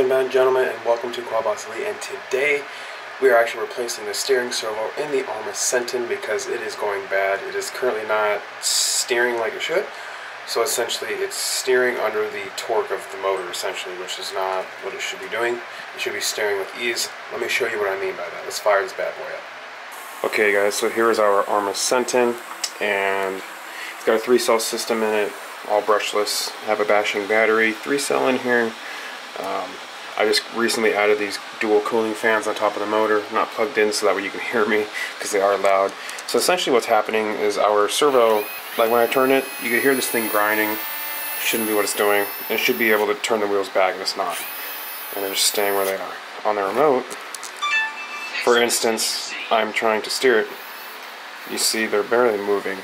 and gentlemen, and welcome to Quadbox Elite. And today we are actually replacing the steering servo in the Arrma Senton because it is going bad. It is currently not steering like it should. So essentially it's steering under the torque of the motor essentially, which is not what it should be doing. It should be steering with ease. Let me show you what I mean by that. Let's fire this bad boy up. Okay guys, so here is our Arrma Senton, and it's got a 3-cell system in it, all brushless. Have a bashing battery, 3-cell in here. I just recently added these dual cooling fans on top of the motor, not plugged in so that way you can hear me because they are loud. So essentially what's happening is our servo, like when I turn it, you can hear this thing grinding. Shouldn't be what it's doing. And it should be able to turn the wheels back, and it's not. And they're just staying where they are. On the remote, for instance, I'm trying to steer it. You see they're barely moving.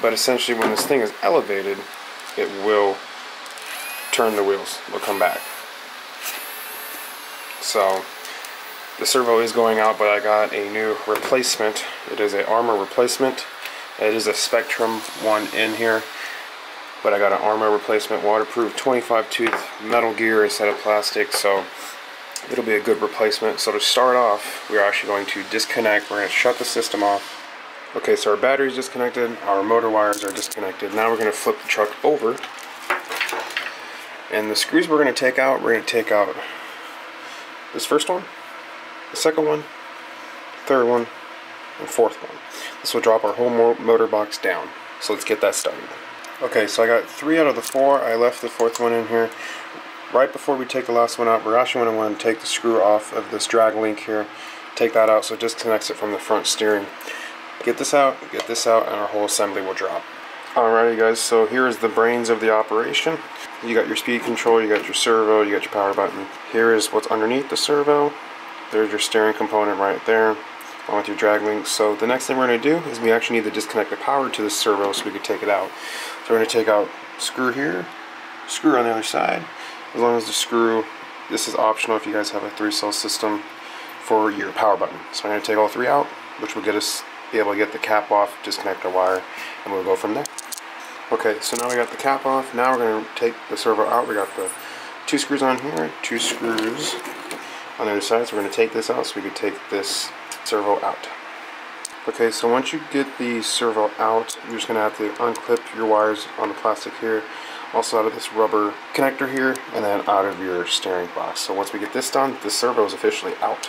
But essentially when this thing is elevated, it will turn the wheels. They'll come back. So the servo is going out, but I got a new replacement. It is an Arrma replacement. It is a Spectrum one in here, but I got an Arrma replacement, waterproof 25 tooth metal gear instead of plastic, so it'll be a good replacement. So to start off, we're actually going to disconnect. We're going to shut the system off. Okay, so our battery's disconnected, our motor wires are disconnected. Now we're going to flip the truck over. And the screws we're going to take out, this first one, the second one, third one, and fourth one. This will drop our whole motor box down. So let's get that started. Okay, so I got 3 out of the 4. I left the 4th one in here. Right before we take the last one out, we're actually going to want to take the screw off of this drag link here. Take that out so it disconnects it from the front steering. Get this out, and our whole assembly will drop. Alrighty guys, so here is the brains of the operation. You got your speed control, you got your servo, you got your power button. Here is what's underneath the servo. There's your steering component right there, along with your drag link. So the next thing we're going to do is we actually need to disconnect the power to the servo so we can take it out. So we're going to take out screw here, screw on the other side. As long as the screw, this is optional if you guys have a 3-cell system for your power button. So I'm going to take all 3 out, which will get us be able to get the cap off, disconnect our wire, and we'll go from there. Okay, so now we got the cap off. Now we're going to take the servo out. We got the 2 screws on here, 2 screws on the other side. So we're going to take this out so we can take this servo out. Okay, so once you get the servo out, you're just going to have to unclip your wires on the plastic here, also out of this rubber connector here, and then out of your steering box. So once we get this done, the servo is officially out.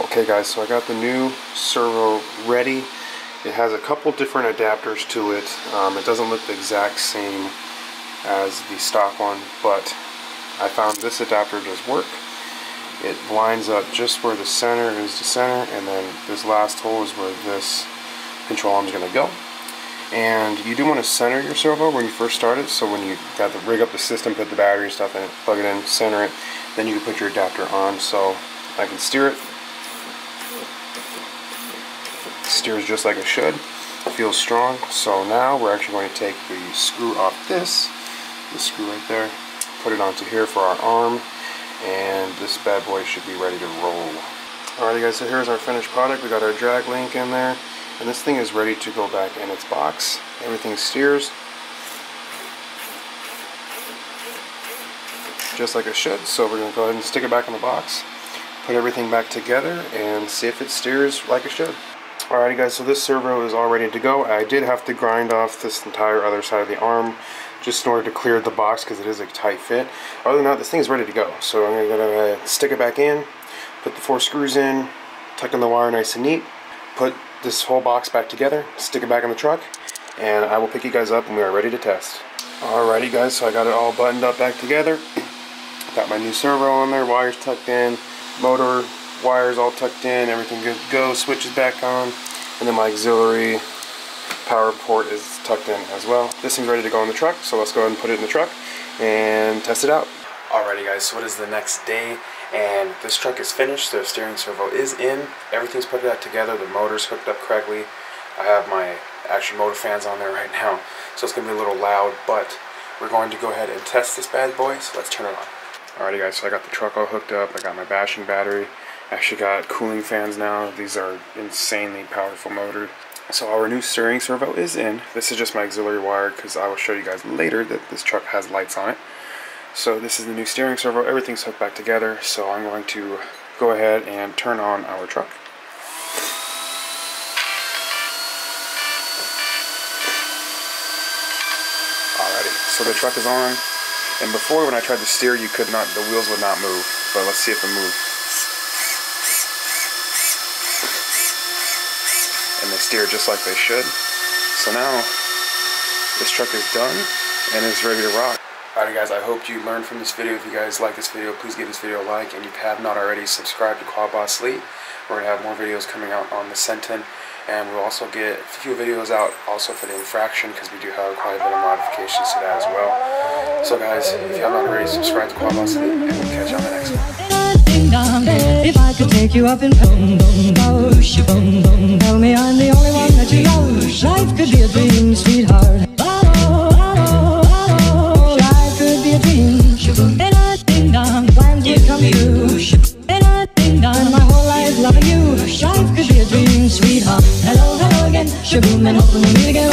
Okay guys, so I got the new servo ready. It has a couple different adapters to it. It doesn't look the exact same as the stock one, but I found this adapter does work. It lines up just where the center is the center, and then this last hole is where this control arm is going to go. And you do want to center your servo when you first start it, so when you got to rig up the system, put the battery and stuff in it, plug it in, center it, then you can put your adapter on. So I can steer it. Steers just like it should. It feels strong. So now we're actually going to take the screw off this screw right there, put it onto here for our arm, and this bad boy should be ready to roll. Alrighty guys, so here's our finished product. We got our drag link in there, and this thing is ready to go back in its box. Everything steers just like it should, so we're going to go ahead and stick it back in the box, put everything back together, and see if it steers like it should. Alrighty guys, so this servo is all ready to go. I did have to grind off this entire other side of the arm just in order to clear the box because it is a tight fit. Other than that, this thing is ready to go. So I'm going to stick it back in, put the 4 screws in, tuck in the wire nice and neat, put this whole box back together, stick it back in the truck, and I will pick you guys up when we are ready to test. Alrighty guys, so I got it all buttoned up back together. Got my new servo on there, wires tucked in, motor wires all tucked in, everything good to go, switches back on, and then my auxiliary power port is tucked in as well. This thing's ready to go in the truck, so let's go ahead and put it in the truck and test it out. Alrighty guys, so it is the next day, and this truck is finished. The steering servo is in, everything's put back together, the motor's hooked up correctly. I have my actual motor fans on there right now, so it's going to be a little loud, but we're going to go ahead and test this bad boy, so let's turn it on. Alrighty guys, so I got the truck all hooked up, I got my bashing battery. Actually got cooling fans now. These are insanely powerful motors. So our new steering servo is in. This is just my auxiliary wire because I will show you guys later that this truck has lights on it. So this is the new steering servo. Everything's hooked back together. So I'm going to go ahead and turn on our truck. Alrighty, so the truck is on. And before, when I tried to steer, the wheels would not move. But let's see if it moves. And they steer just like they should. So now this truck is done and is ready to rock. Alright guys, I hope you learned from this video. If you guys like this video, please give this video a like, and if you have not already, subscribe to Quad Boss Lee. We're going to have more videos coming out on the Senton, and we'll also get a few videos out also for the infraction, because we do have quite a bit of modifications to that as well. So guys, if you have not already, subscribe to Quad Boss Lee, and we'll catch you on the next one. If I could take you up in boom, boom, boom, boom, boom, tell me I'm the only one that you love. Life could be a dream, sweetheart. Life could be a dream. Ding dong, plans would come true. Ding dong, my whole life loving you. Life could be a dream, sweetheart. Hello, hello again, shaboom, and hoping we meet again.